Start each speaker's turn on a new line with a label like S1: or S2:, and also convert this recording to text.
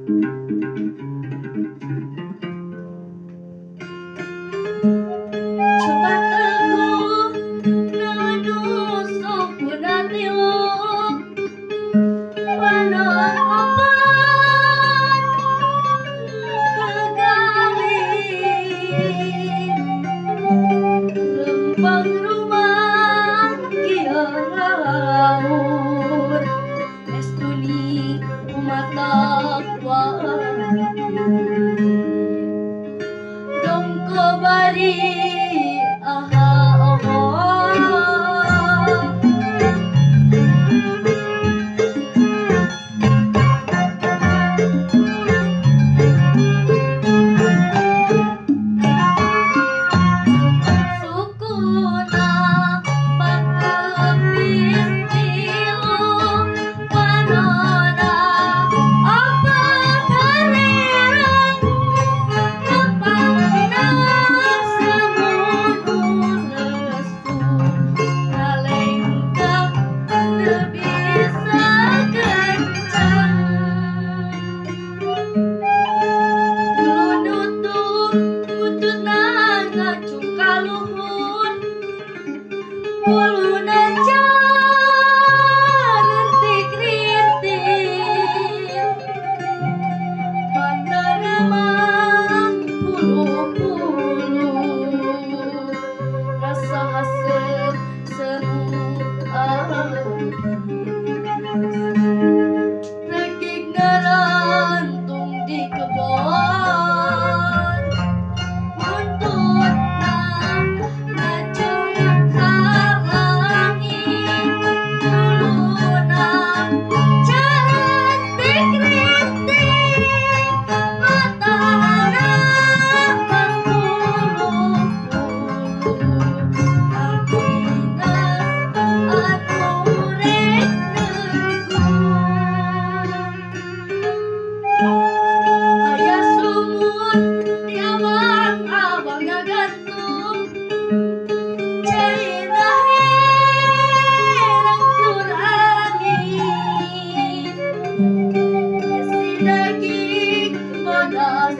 S1: Coba teguh nganusuk punatilu wanang obat kegali lempang rumah kieu ngalaur estuni umat takwa dongko bari aha sukuna pakepis tilu panona apa karirang kepangna semun lesu ngalengkah teu bisa kencang bututna ngacung ka luhur uluna rintik-rintik bandara mang bulu-bulu rasa haseup semu regig ngarantung di kebon buntutna ngacung ka langit uluna carentik-rintik matana berbulu-bulu akingas anu rek aya sumur di abang-abang ngagantung cairna herang tur angin si daging bodas